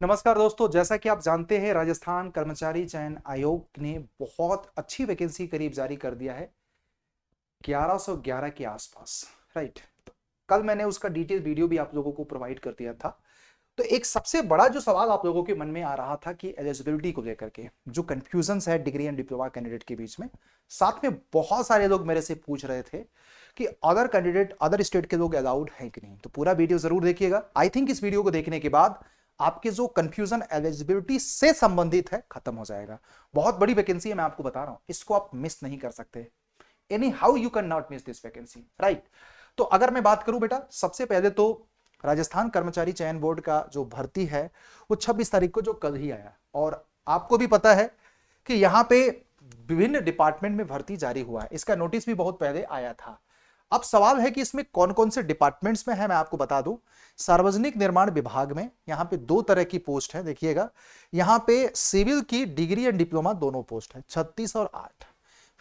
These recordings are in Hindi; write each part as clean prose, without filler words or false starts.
नमस्कार दोस्तों, जैसा कि आप जानते हैं राजस्थान कर्मचारी चयन आयोग ने बहुत अच्छी वैकेंसी करीब जारी कर दिया है 1111 के आसपास। राइट। तो कल मैंने उसका डिटेल वीडियो भी आप लोगों को प्रोवाइड कर दिया था। तो एक सबसे बड़ा जो सवाल आप लोगों के मन में आ रहा था कि एलिजिबिलिटी को लेकर के जो कंफ्यूजन है डिग्री एंड डिप्लोमा कैंडिडेट के बीच में, साथ में बहुत सारे लोग मेरे से पूछ रहे थे कि अदर कैंडिडेट अदर स्टेट के लोग अलाउड हैं कि नहीं। तो पूरा वीडियो जरूर देखिएगा। आई थिंक इस वीडियो को देखने के बाद आपके जो कंफ्यूजन एलिजिबिलिटी से संबंधित है खत्म हो जाएगा। बहुत बड़ी वैकेंसी है, मैं आपको बता रहा हूं, इसको आप मिस नहीं कर सकते। Any how you can not miss this vacancy, right. तो अगर मैं बात करूं बेटा, सबसे पहले तो राजस्थान कर्मचारी चयन बोर्ड का जो भर्ती है वो 26 तारीख को जो कल ही आया, और आपको भी पता है कि यहां पे विभिन्न डिपार्टमेंट में भर्ती जारी हुआ है। इसका नोटिस भी बहुत पहले आया था। अब सवाल है कि इसमें कौन कौन से डिपार्टमेंट्स में है, मैं आपको बता दूं। सार्वजनिक निर्माण विभाग में यहां पे दो तरह की पोस्ट है, देखिएगा। यहां पे सिविल की डिग्री एंड डिप्लोमा दोनों पोस्ट है, 36 और 8।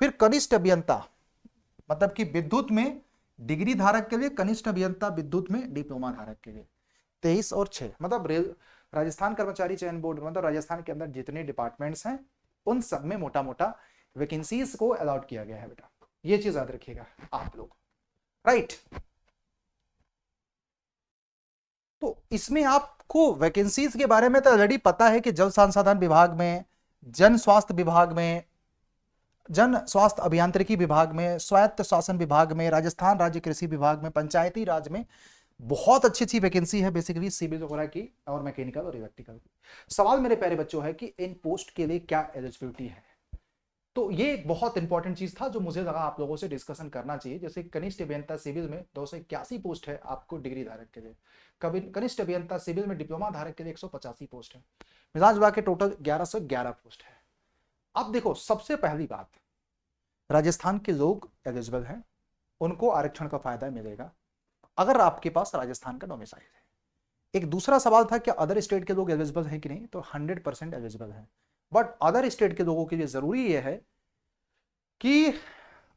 फिर कनिष्ठ अभियंता, मतलब कि विद्युत में डिग्री धारक के लिए, कनिष्ठ अभियंता विद्युत में डिप्लोमा धारक के लिए 23 और 6। मतलब राजस्थान कर्मचारी चयन बोर्ड, मतलब राजस्थान के अंदर जितने डिपार्टमेंट्स हैं उन सब में मोटा मोटा वैकेंसीज को अलॉट किया गया है बेटा। ये चीज याद रखिएगा आप लोग, राइट। तो इसमें आपको वैकेंसीज के बारे में तो ऑलरेडी पता है कि जल संसाधन विभाग में, जन स्वास्थ्य विभाग में, जन स्वास्थ्य अभियांत्रिकी विभाग में, स्वायत्त शासन विभाग में, राजस्थान राज्य कृषि विभाग में, पंचायती राज में बहुत अच्छी अच्छी वैकेंसी है, बेसिकली सिविल वगैरह की और मैकेनिकल और इलेक्ट्रिकल की। सवाल मेरे प्यारे बच्चों है कि इन पोस्ट के लिए क्या एलिजिबिलिटी है। तो ये एक बहुत इंपॉर्टेंट चीज था जो मुझे लगा आप लोगों से डिस्कशन करना चाहिए। जैसे कनिष्ठ अभियंता सिविल में 281 पोस्ट है आपको डिग्री धारक के लिए, कभी कनिष्ठ अभियंता सिविल में डिप्लोमा धारक के लिए 185 पोस्ट है, मिला जुला के टोटल 1111 पोस्ट है। अब देखो, सबसे पहली बात, राजस्थान के लोग एलिजिबल हैं, उनको आरक्षण का फायदा मिलेगा अगर आपके पास राजस्थान का डोमिसाइल है। एक दूसरा सवाल था कि अदर स्टेट के लोग एलिजिबल हैं कि नहीं, तो 100% एलिजिबल हैं। बट अदर स्टेट के लोगों के लिए जरूरी यह है कि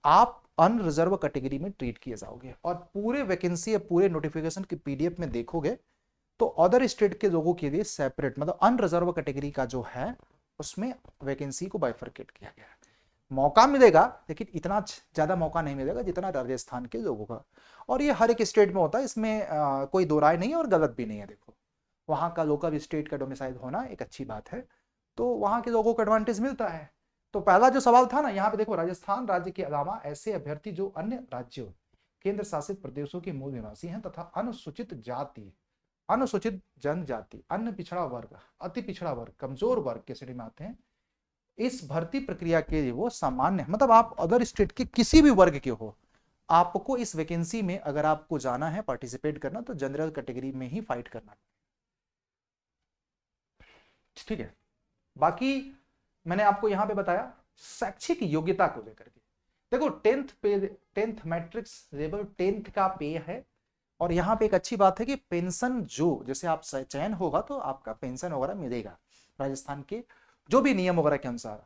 आप अनरिजर्व कैटेगरी में ट्रीट किए जाओगे, और पूरे वैकेंसी या पूरे नोटिफिकेशन की पीडीएफ में देखोगे तो अदर स्टेट के लोगों के लिए सेपरेट, मतलब अनरिजर्व कैटेगरी का जो है उसमें वैकेंसी को बाइफरकेट किया गया है। मौका मिलेगा लेकिन इतना ज्यादा मौका नहीं मिलेगा जितना राजस्थान के लोगों का। और ये हर एक स्टेट में होता है, इसमें कोई दो राय नहीं है और गलत भी नहीं है। देखो, वहां का लोकल स्टेट का डोमिसाइल होना एक अच्छी बात है, तो वहां के लोगों को एडवांटेज मिलता है। तो पहला जो सवाल था ना, यहाँ पे देखो, राजस्थान राज्य के अलावा ऐसे अभ्यर्थी जो अन्य राज्यों, केंद्र शासित प्रदेशों के मूल निवासी हैं तथा अनुसूचित जाति, अनुसूचित जनजाति, अन्य पिछड़ा वर्ग, अति पिछड़ा वर्ग, कमजोर वर्ग के श्रेणी में आते हैं, इस भर्ती प्रक्रिया के लिए वो सामान्य, मतलब आप अदर स्टेट के किसी भी वर्ग के हो, आपको इस वैकेंसी में अगर आपको जाना है, पार्टिसिपेट करना, तो जनरल कैटेगरी में ही फाइट करना, ठीक है। बाकी मैंने आपको यहां पे बताया शैक्षिक योग्यता को लेकर के। देखो, टेंथ मैट्रिक्स लेवल 10th का पे है। और यहाँ पे एक अच्छी बात है कि पेंशन, जो जैसे आप चयन होगा तो आपका पेंशन वगैरह मिलेगा राजस्थान के जो भी नियम वगैरह के अनुसार।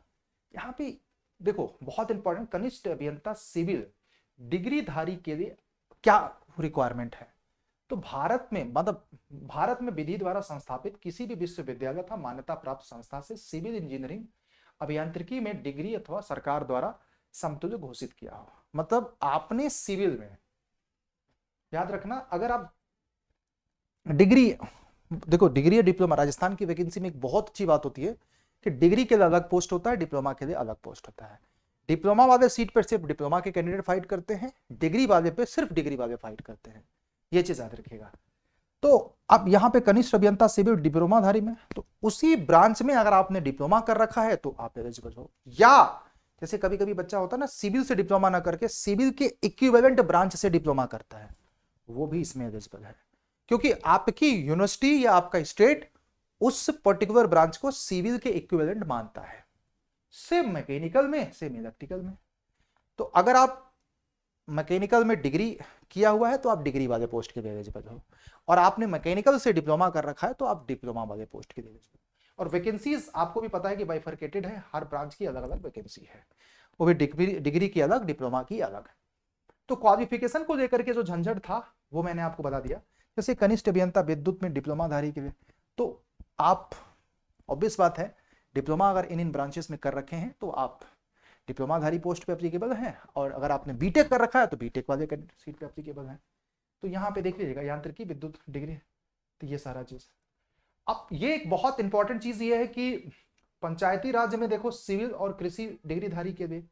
यहाँ पे देखो, बहुत इंपॉर्टेंट, कनिष्ठ अभियंता सिविल डिग्रीधारी के लिए क्या रिक्वायरमेंट है। तो भारत में, मतलब भारत में विधि द्वारा संस्थापित किसी भी विश्वविद्यालय अथवा मान्यता प्राप्त संस्था से सिविल इंजीनियरिंग अभियांत्रिकी में डिग्री अथवा सरकार द्वारा समतुल्य घोषित किया हो। मतलब आपने सिविल में, याद रखना, अगर आप डिग्री, देखो डिग्री या डिप्लोमा, राजस्थान की वैकेंसी में एक बहुत अच्छी बात होती है कि डिग्री के लिए अलग पोस्ट होता है, डिप्लोमा के लिए अलग पोस्ट होता है। डिप्लोमा वाले सीट पर सिर्फ डिप्लोमा के कैंडिडेट फाइट करते हैं, डिग्री वाले पे सिर्फ डिग्री वाले फाइट करते हैं। ये चीज याद रखिएगा। तो अब यहाँ पे कनिष्ठ अभियंता सिविल डिप्लोमाधारी में, तो उसी ब्रांच में अगर आपने डिप्लोमा कर रखा है तो आप एलिजिबल हो। या जैसे कभी कभी बच्चा होता है ना, सिविल से डिप्लोमा ना करके सिविल के इक्विवेलेंट ब्रांच से डिप्लोमा करता है, वो भी इसमें एलिजिबल है, क्योंकि आपकी यूनिवर्सिटी या आपका स्टेट उस पर्टिकुलर ब्रांच को सिविल के इक्विवेलेंट मानता है, सेम मैकेनिकल में, सेम इलेक्ट्रिकल में। तो अगर आप मैकेनिकल में डिग्री किया हुआ है तो आप डिग्री वाले पोस्ट के लिए एलिजिबल हो, और आपने मैकेनिकल से डिप्लोमा कर रखा है तो आप डिप्लोमा वाले पोस्ट के लिए एलिजिबल। और वैकेंसीज आपको भी पता है कि बाइफरकेटेड है, हर ब्रांच की अलग अलग वैकेंसी है, वो भी डिग्री की अलग, डिप्लोमा की अलग। तो क्वालिफिकेशन को लेकर के जो झंझट था वो मैंने आपको बता दिया। जैसे कनिष्ठ अभियंता विद्युत में डिप्लोमाधारी के लिए, तो आप ऑब्वियस बात है डिप्लोमा अगर इन ब्रांचेस में कर रखे हैं तो आप डिप्लोमाधारी पोस्ट पे एप्लीकेबल हैं, और अगर आपने बीटेक कर रखा है तो बीटेक वाले सीट पे एप्लीकेबल है। तो यहाँ पे देख लीजिएगा यांत्रिकी विद्युत डिग्री, तो ये सारा चीज। अब ये एक बहुत इंपॉर्टेंट चीज ये है कि पंचायती राज्य में देखो सिविल और कृषि डिग्रीधारी के लिए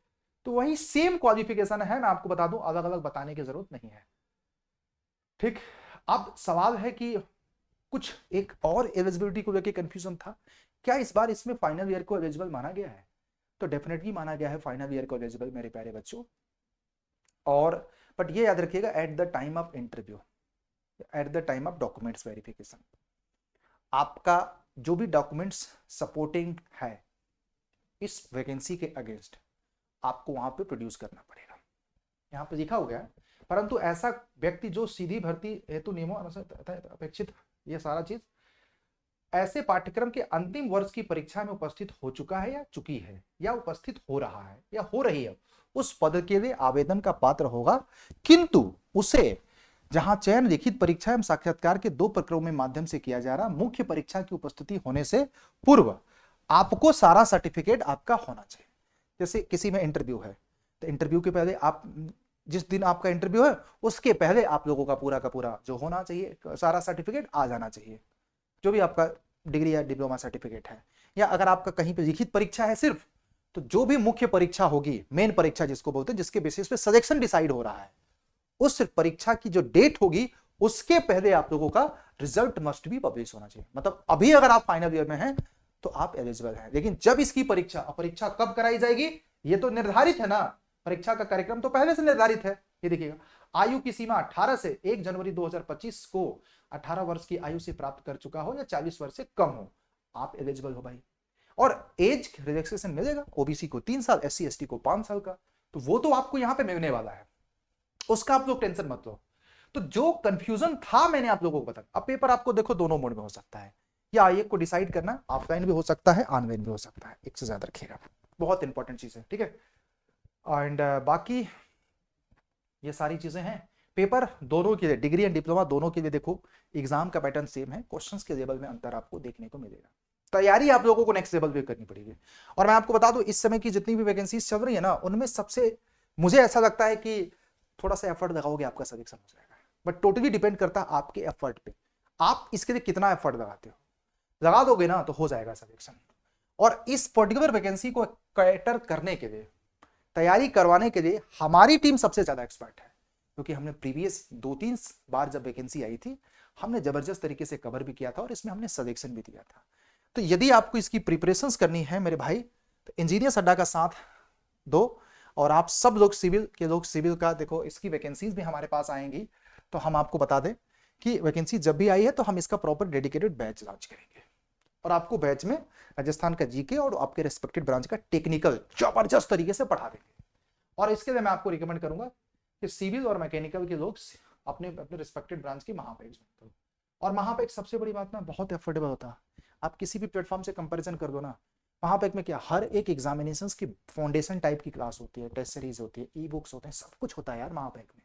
तो वही सेम क्वालिफिकेशन है, मैं आपको बता दूं, अलग अलग बताने की जरूरत नहीं है। ठीक, अब सवाल है कि कुछ एक और एलिजिबिलिटी को लेकर कंफ्यूजन था, क्या इस बार इसमें फाइनल ईयर को एलिजिबल माना गया है? तो डेफिनेटली माना गया है फाइनल ईयर को एलिजिबल मेरे प्यारे बच्चों। और बट ये याद रखिएगा at the time of interview, at the time of documents verification, आपका जो भी डॉक्यूमेंट्स सपोर्टिंग है इस वैकेंसी के अगेंस्ट आपको वहां पे प्रोड्यूस करना पड़ेगा। यहाँ पे लिखा हो गया, परंतु ऐसा व्यक्ति जो सीधी भर्ती हेतु नियमों अनुसार अपेक्षित, ये सारा चीज ऐसे पाठ्यक्रम के अंतिम वर्ष की परीक्षा में उपस्थित हो चुका है या चुकी है या उपस्थित हो रहा है या हो रही है, उस पद के लिए आवेदन का पात्र होगा, किंतु उसे जहां चयन लिखित परीक्षा एवं साक्षात्कार के 2 प्रक्रियाओं में माध्यम से किया जा रहा, मुख्य परीक्षा की उपस्थिति होने से पूर्व आपको सारा सर्टिफिकेट आपका होना चाहिए। जैसे किसी में इंटरव्यू है तो इंटरव्यू के पहले आप, जिस दिन आपका इंटरव्यू है उसके पहले आप लोगों का पूरा जो होना चाहिए सारा सर्टिफिकेट आ जाना चाहिए, जो भी आपका डिग्री या डिप्लोमा सर्टिफिकेट है। या अगर आपका कहीं पे लिखित परीक्षा है सिर्फ, तो जो भी मुख्य परीक्षा होगी, मेन परीक्षा जिसको बोलते हैं, जिसके बेसिस पे सिलेक्शन डिसाइड हो रहा है, उस परीक्षा की जो डेट होगी उसके पहले आप लोगों का रिजल्ट मस्ट भी पब्लिश होना चाहिए। मतलब अभी अगर आप फाइनल ईयर में हैं तो आप एलिजिबल हैं, लेकिन जब इसकी परीक्षा कब कराई जाएगी ये तो निर्धारित है ना, परीक्षा का कार्यक्रम तो पहले से निर्धारित है। ये देखिएगा, आयु की सीमा 18 से 1 जनवरी 2025 को 18 वर्ष की आयु से प्राप्त कर चुका हो या 40 वर्ष से कम हो, आप एलिजिबल हो भाई। और एज रिलैक्सेशन मिलेगा, ओबीसी को 3 साल, एससी एसटी को 5 साल का, तो वो तो आपको यहां पे मिलने वाला है, उसका आप लोग टेंशन मत लो। तो जो कंफ्यूजन था मैंने आप लोगों को बताया। अब पेपर आपको देखो दोनों मोड में हो सकता है, या एक को डिसाइड करना ऑफलाइन भी हो सकता है, ऑनलाइन भी हो सकता है, एक से ज्यादा रखिएगा, बहुत इंपॉर्टेंट चीज है, ठीक है। एंड बाकी ये सारी चीजें हैं। पेपर दोनों के लिए, डिग्री एंड डिप्लोमा दोनों के लिए देखो एग्जाम का पैटर्न सेम है, क्वेश्चंस के लेवल में अंतर आपको देखने को मिलेगा। तैयारी आप लोगों को नेक्स्ट लेवल पे करनी पड़ेगी। और मैं आपको बता दूं इस समय की जितनी भी वैकेंसीज चल रही है ना, उनमें सबसे मुझे ऐसा लगता है कि थोड़ा सा एफर्ट लगाओगे आपका सिलेक्शन हो जाएगा, बट टोटली डिपेंड करता है आपके एफर्ट पे, आप इसके लिए कितना एफर्ट लगाते हो। लगा दोगे ना तो हो जाएगा सिलेक्शन। और इस पर्टिकुलर वैकेंसी को कैटर करने के लिए, तैयारी करवाने के लिए हमारी टीम सबसे ज्यादा एक्सपर्ट है, क्योंकि हमने प्रीवियस 2-3 बार जब वैकेंसी आई थी हमने जबरदस्त तरीके से कवर भी किया था और इसमें हमने सिलेक्शन भी दिया था। तो यदि आपको इसकी प्रिपरेशंस करनी है मेरे भाई, तो इंजीनियर्स अड्डा का साथ दो। और आप सब लोग सिविल के लोग, सिविल का देखो इसकी वैकेंसीज भी हमारे पास आएंगी, तो हम आपको बता दें कि वैकेंसी जब भी आई है तो हम इसका प्रॉपर डेडिकेटेड बैच लॉन्च करेंगे, और आपको बैच में राजस्थान का जीके और आपके रेस्पेक्टेड ब्रांच का टेक्निकल जबरदस्त तरीके से पढ़ा देंगे। और इसके लिए मैं आपको रिकमेंड करूंगा कि सिविल और मैकेनिकल के लोग अपने अपने रिस्पेक्टेड ब्रांच की महापैक ज्वाइन करो। और महापैक सबसे बड़ी बात ना बहुत एफोर्डेबल होता है, आप किसी भी प्लेटफॉर्म से कंपैरिजन कर दो ना, महापैक में क्या हर एक एग्जामिनेशंस की फाउंडेशन टाइप की क्लास होती है, टेस्ट सीरीज होती है, ई बुक्स होते हैं, सब कुछ होता है यार महापैक में।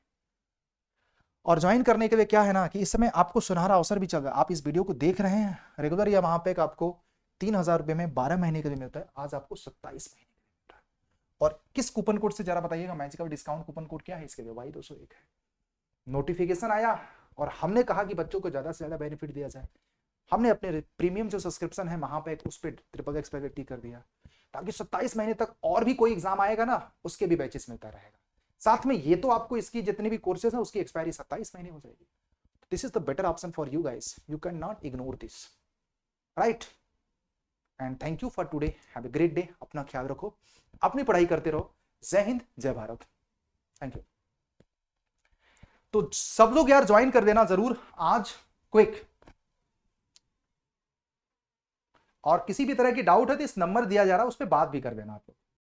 और ज्वाइन करने के लिए क्या है ना कि इस समय आपको सुनहरा अवसर भी चल रहा है, आप इस वीडियो को देख रहे हैं रेगुलर, या महापैक आपको 3000 रुपये में 12 महीने के लिए मिलता है, आज आपको 27 महीने के लिए मिलता है। और किस कूपन कोड से जरा बताइएगा, मैजिकल डिस्काउंट कूपन कोड क्या है इसके लिए, Y201 है। नोटिफिकेशन आया और हमने कहा कि बच्चों को ज्यादा से ज्यादा बेनिफिट दिया जाए, हमने अपने प्रीमियम जो सब्सक्रिप्शन है महापैक उस पर XXX पे कर दिया, ताकि 27 महीने तक और भी कोई एग्जाम आएगा ना उसके भी बैचेस मिलता रहेगा। साथ में ये तो आपको इसकी जितनी भी कोर्सेज है उसकी एक्सपायरी 27 महीने हो जाएगी। This is the better option for you guys, you can not ignore this, right. And thank you for today, have a great day, अपना ख्याल रखो, अपनी पढ़ाई करते रहो। जय हिंद, जय भारत, थैंक यू। तो सब लोग यार ज्वाइन कर देना जरूर आज, क्विक। और किसी भी तरह की डाउट है तो इस नंबर दिया जा रहा है उस पर बात भी कर देना आप लोग।